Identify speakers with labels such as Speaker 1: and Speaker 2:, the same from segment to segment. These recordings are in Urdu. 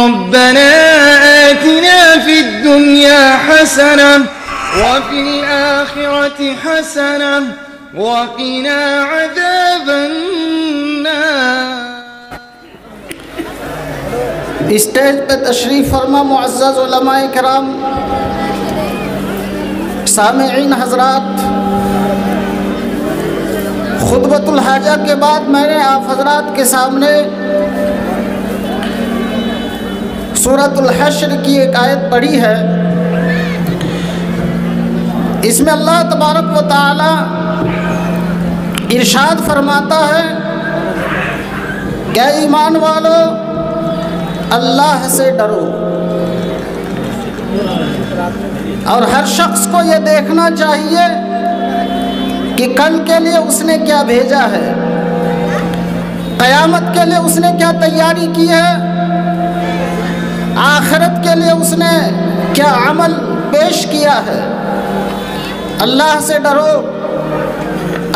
Speaker 1: ربنا آتنا في الدنيا حسنة وفي الآخرة حسنة وقنا عذاب النار۔
Speaker 2: اسٹیج پہ تشریف فرما معزز علماء کرام، سامعین حضرات، خطبۃ الحاجہ کے بعد میں نے آپ حضرات کے سامنے سورۃ الحشر کی ایک آیت پڑھی ہے۔ اس میں اللہ تبارک و تعالی ارشاد فرماتا ہے کہ ایمان والو اللہ سے ڈرو، اور ہر شخص کو یہ دیکھنا چاہیے کہ کل کے لیے اس نے کیا بھیجا ہے، قیامت کے لیے اس نے کیا تیاری کی ہے، آخرت کے لیے اس نے کیا عمل پیش کیا ہے۔ اللہ سے ڈرو،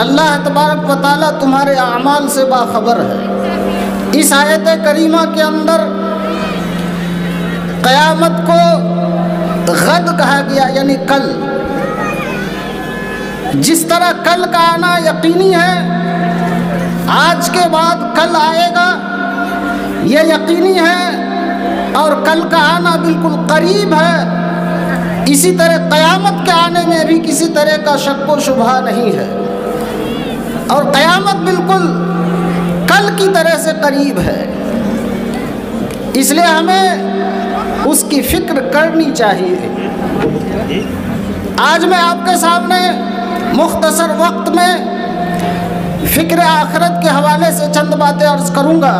Speaker 2: اللہ تبارک و تعالیٰ تمہارے اعمال سے باخبر ہے۔ اس آیت کریمہ کے اندر قیامت کو غد کہا گیا، یعنی کل۔ جس طرح کل کا آنا یقینی ہے، آج کے بعد کل آئے گا یہ یقینی ہے، اور کل کا آنا بالکل قریب ہے، اسی طرح قیامت کے آنے میں بھی کسی طرح کا شک و شبہ نہیں ہے، اور قیامت بالکل کل کی طرح سے قریب ہے۔ اس لیے ہمیں اس کی فکر کرنی چاہیے۔ آج میں آپ کے سامنے مختصر وقت میں فکر آخرت کے حوالے سے چند باتیں عرض کروں گا۔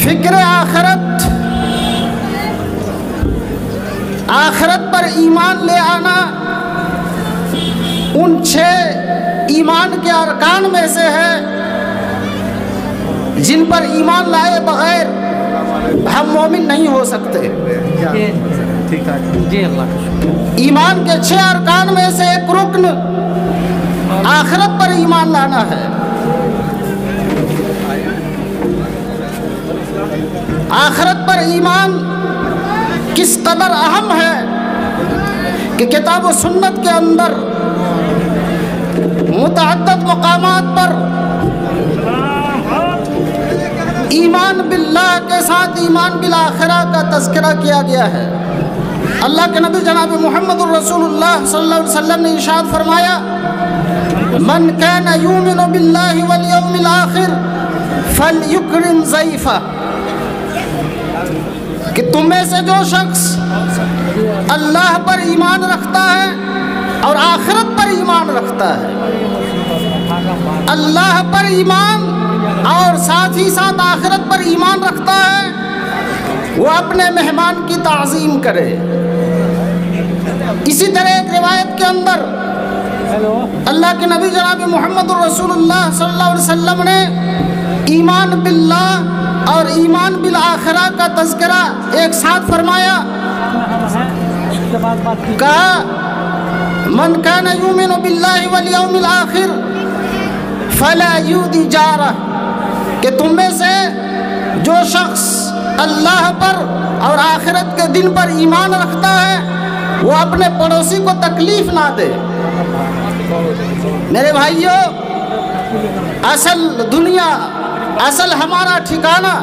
Speaker 2: فکر آخرت، آخرت پر ایمان لے آنا ان 6 ایمان کے ارکان میں سے ہے جن پر ایمان لائے بغیر ہم مومن نہیں ہو سکتے۔ ایمان کے 6 ارکان میں سے ایک رکن آخرت پر ایمان لانا ہے۔ آخرت پر ایمان کس قدر اہم ہے کہ کتاب و سنت کے اندر متعدد مقامات پر ایمان باللہ کے ساتھ ایمان بالآخرہ کا تذکرہ کیا گیا ہے۔ اللہ کے نبی جناب محمد الرسول اللہ صلی اللہ علیہ وسلم نے ارشاد فرمایا، من کان یؤمن باللہ والیوم الآخر فلیکرم ضیفہ، کہ تم میں سے جو شخص اللہ پر ایمان رکھتا ہے اور آخرت پر ایمان رکھتا ہے، اللہ پر ایمان اور ساتھ ہی ساتھ آخرت پر ایمان رکھتا ہے، وہ اپنے مہمان کی تعظیم کرے۔ اسی طرح ایک روایت کے اندر اللہ کے نبی جناب محمد الرسول اللہ صلی اللہ علیہ وسلم نے ایمان باللہ اور ایمان بالآخرہ کا تذکرہ ایک ساتھ فرمایا، کہا من کان یؤمن باللہ والیوم الآخر فلا یؤذی جارہ، کہ تم میں سے جو شخص اللہ پر اور آخرت کے دن پر ایمان رکھتا ہے وہ اپنے پڑوسی کو تکلیف نہ دے۔ میرے بھائیوں، اصل دنیا، اصل ہمارا ٹھکانہ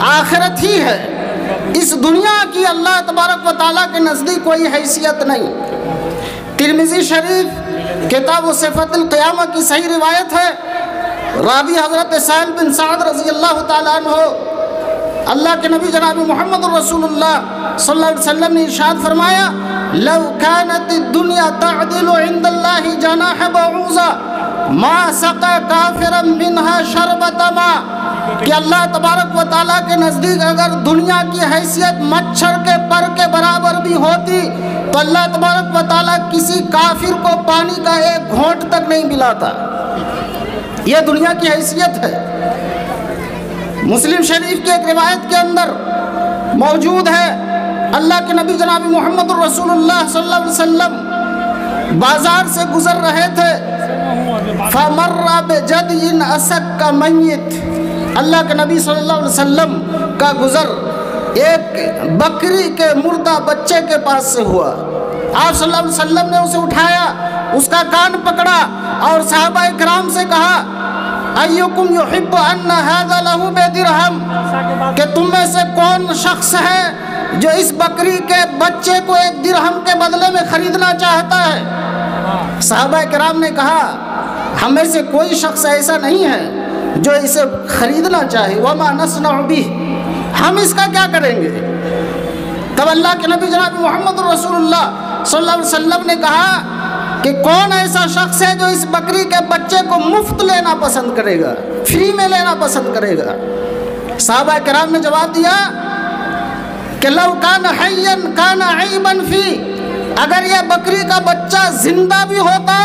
Speaker 2: آخرت ہی ہے۔ اس دنیا کی اللہ تبارک و تعالیٰ کے نزدیک کوئی حیثیت نہیں۔ ترمذی شریف کتاب و صفت القیامہ کی صحیح روایت ہے، راوی حضرت سہل بن سعد رضی اللہ تعالیٰ عنہ، اللہ کے نبی جناب محمد الرسول اللہ صلی اللہ علیہ وسلم نے ارشاد فرمایا، لو كانت الدنيا تعدل عند الله جناح بعوضة ما سقى كافرا منها شربة ماء، کہ اللہ تبارک و تعالیٰ کے نزدیک اگر دنیا کی حیثیت مچھر کے پر کے برابر بھی ہوتی تو اللہ تبارک و تعالیٰ کسی کافر کو پانی کا ایک گھونٹ تک نہیں پلاتا۔ یہ دنیا کی حیثیت ہے۔ مسلم شریف کی ایک روایت کے اندر موجود ہے، اللہ کے نبی جناب محمد الرسول اللہ صلی اللہ علیہ وسلم بازار سے گزر رہے تھے، فَمَرَّ بِجَدْيٍ أَسَكَّ مَيِّتٍ، اللہ کے نبی صلی اللہ علیہ وسلم کا گزر ایک بکری کے مردہ بچے کے پاس سے ہوا. آپ صلی اللہ علیہ وسلم نے اسے اٹھایا, اس کا کان پکڑا اور صحابہ کرام سے کہا ایکم یحب ان ھذا لہ بدرہم, کہ تم میں سے کون شخص ہے جو اس بکری کے بچے کو 1 درہم کے بدلے میں خریدنا چاہتا ہے. صحابہ کرام نے کہا ہم میں سے کوئی شخص ایسا نہیں ہے جو اسے خریدنا چاہے. وما نصنع بہ, ہم اس کا کیا کریں گے؟ تب اللہ کے نبی جناب محمد رسول اللہ صلی اللہ علیہ وسلم نے کہا کہ کون ایسا شخص ہے جو اس بکری کے بچے کو مفت لینا پسند کرے گا, فری میں لینا پسند کرے گا؟ صحابہ کرام نے جواب دیا کہ لو کان حیا کان عیبا فی, اگر یہ بکری کا بچہ زندہ بھی ہوتا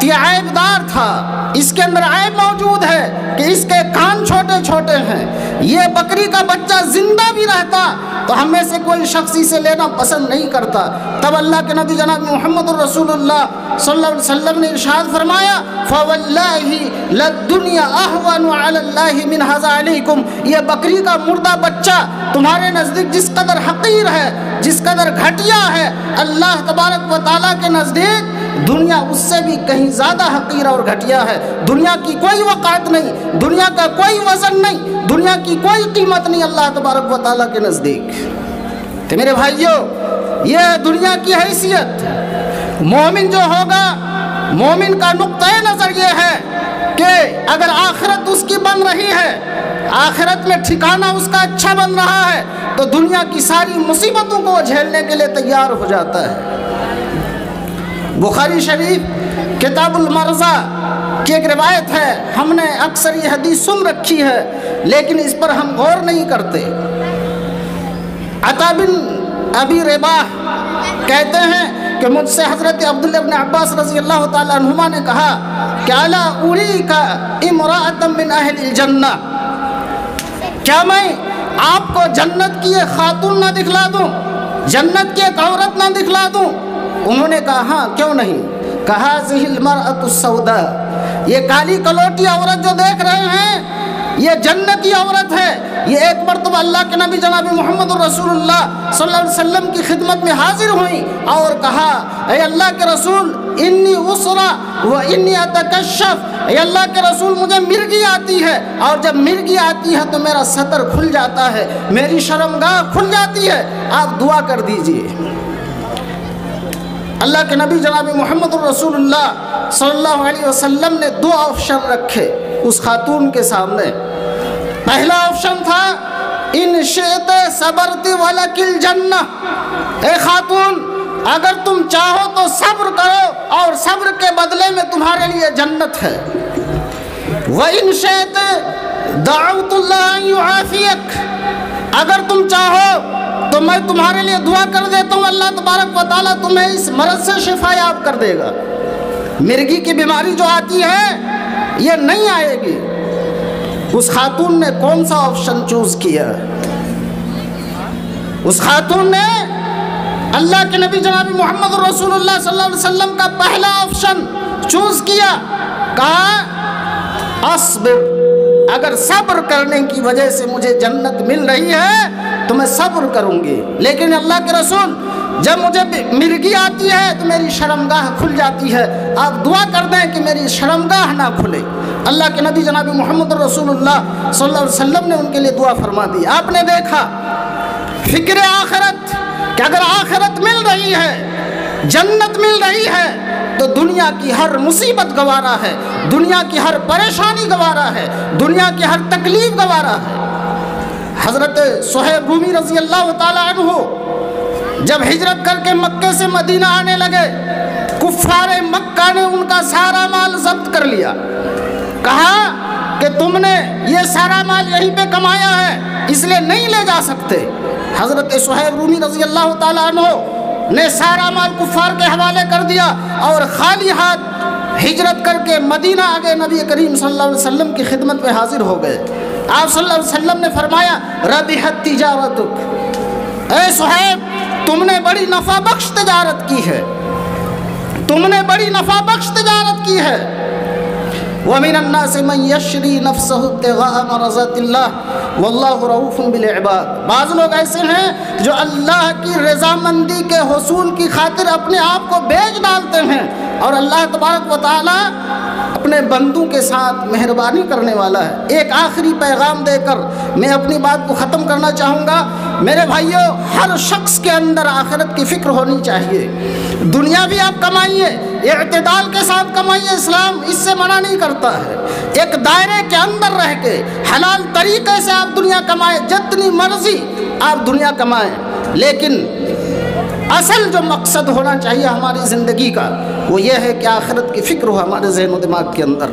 Speaker 2: تو یہ عیب دار تھا, اس کے اندر عیب موجود ہے کہ اس کے کان چھوٹے چھوٹے ہیں. یہ بکری کا بچہ زندہ بھی رہتا تو ہم میں سے کوئی شخص اسے لینا پسند نہیں کرتا. تب اللہ کے نبی جناب محمد رسول اللہ صلی اللہ علیہ وسلم نے ارشاد فرمایا فواللہ للدنیا اہون علی اللہ من ھذا علیکم, یہ بکری کا مردہ بچہ تمہارے نزدیک جس قدر حقیر ہے, جس قدر گھٹیا ہے, اللہ تبارک و تعالیٰ کے نزدیک دنیا اس سے بھی کہیں زیادہ حقیر اور گھٹیا ہے. دنیا کی کوئی وقعت نہیں, دنیا کا کوئی وزن نہیں, دنیا کی کوئی قیمت نہیں اللہ تبارک و تعالیٰ کے نزدیک. تو میرے بھائیوں, یہ دنیا کی حیثیت. مومن جو ہوگا, مومن کا نقطۂ نظر یہ ہے کہ اگر آخرت اس کی بن رہی ہے, آخرت میں ٹھکانہ اس کا اچھا بن رہا ہے, تو دنیا کی ساری مصیبتوں کو جھیلنے کے لیے تیار ہو جاتا ہے. بخاری شریف کتاب المرضع کی ایک روایت ہے, ہم نے اکثر یہ حدیث سن رکھی ہے لیکن اس پر ہم غور نہیں کرتے. عطا بن ابی رباح کہتے ہیں کہ مجھ سے حضرت عبداللہ بن عباس رضی اللہ تعالیٰ عنہما نے کہا کہ الا اریک امرأۃ من اہل الجنہ, کیا میں آپ کو جنت کی ایک خاتون نہ دکھلا دوں, جنت کی ایک عورت نہ دکھلا دوں؟ انہوں نے کہا ہاں کیوں نہیں. کہا ذی المرأۃ السوداء, یہ کالی کلوٹی عورت جو دیکھ رہے ہیں یہ جنتی عورت ہے. یہ ایک مرتبہ اللہ کے نبی جناب محمد رسول اللہ صلی اللہ علیہ وسلم کی خدمت میں حاضر ہوئیں اور کہا اے اللہ کے رسول انی اسرا و انی اتکشف, اے اللہ کے رسول مجھے مرگی آتی ہے اور جب مرگی آتی ہے تو میرا سطر کھل جاتا ہے, میری شرمگاہ کھل جاتی ہے, آپ دعا کر دیجئے. اللہ کے نبی جناب محمد رسول اللہ صلی اللہ علیہ وسلم نے 2 آپشن رکھے اس خاتون کے سامنے. پہلا آپشن تھا ان شئت صبرت ولک الجنہ, اے خاتون اگر تم چاہو تو صبر کرو اور صبر کے بدلے میں تمہارے لیے جنت ہے. وَإِن شئت دعوت اللہ ان یعافیک, اگر تم چاہو تو میں تمہارے لیے دعا کر دیتا ہوں اللہ تبارک و تعالیٰ تمہیں اس مرض سے شفا یاب کر دے گا. مرگی کی بیماری جو آتی ہے یہ نہیں آئے گی. اس خاتون نے کون سا آپشن چوز کیا؟ اس خاتون نے اللہ کے نبی جناب محمد رسول اللہ صلی اللہ علیہ وسلم کا پہلا آپشن چوز کیا. کہا اصبر, اگر صبر کرنے کی وجہ سے مجھے جنت مل رہی ہے تو میں صبر کروں گی, لیکن اللہ کے رسول جب مجھے مرگی آتی ہے تو میری شرمگاہ کھل جاتی ہے, آپ دعا کر دیں کہ میری شرمگاہ نہ کھلے. اللہ کے نبی جناب محمد رسول اللہ صلی اللہ علیہ وسلم نے ان کے لیے دعا فرما دی. آپ نے دیکھا فکر آخرت کہ اگر آخرت مل رہی ہے, جنت مل رہی ہے تو دنیا کی ہر مصیبت گوارا ہے, دنیا کی ہر پریشانی گوارا ہے, دنیا کی ہر تکلیف گوارا ہے. حضرت صہیب رومی رضی اللہ تعالیٰ عنہ جب ہجرت کر کے مکے سے مدینہ آنے لگے, کفار مکہ نے ان کا سارا مال ضبط کر لیا. کہا کہ تم نے یہ سارا مال یہیں پہ کمایا ہے اس لیے نہیں لے جا سکتے. حضرت صہیب رومی رضی اللہ تعالیٰ عنہ نے سارا مال کفار کے حوالے کر دیا اور خالی ہاتھ ہجرت کر کے مدینہ آگے نبی کریم صلی اللہ علیہ وسلم کی خدمت میں حاضر ہو گئے. آپ صلی اللہ علیہ وسلم نے فرمایا ربحت تجارتک, اے صہیب تم نے بڑی نفع بخش تجارت کی ہے, تم نے بڑی نفع بخش تجارت کی ہے. وَمِنَ النَّاسِ مَن يَشْرِي نَفْسَهُ ابْتِغَاءَ مَرْضَاتِ اللَّهِ وَاللَّهُ رَءُوفٌ بِالْعِبَادِ۔ بعض لوگ ایسے ہیں جو اللہ کی رضامندی کے حصول کی خاطر اپنے آپ کو بیچ ڈالتے ہیں، اور اللہ تبارک و تعالی اپنے بندوں کے ساتھ مہربانی کرنے والا ہے۔ ایک آخری پیغام دے کر میں اپنی بات کو ختم کرنا چاہوں گا۔ میرے بھائیوں، ہر شخص کے اندر آخرت کی فکر ہونی چاہیے۔ دنیا بھی آپ کمائیے، اعتدال کے ساتھ کمائیے، اسلام اس سے منع نہیں کرتا ہے۔ ایک دائرے کے اندر رہ کے حلال طریقے سے آپ دنیا کمائیں، جتنی مرضی آپ دنیا کمائیں، لیکن اصل جو مقصد ہونا چاہیے ہماری زندگی کا وہ یہ ہے کہ آخرت کی فکر ہو ہمارے ذہن و دماغ کے اندر۔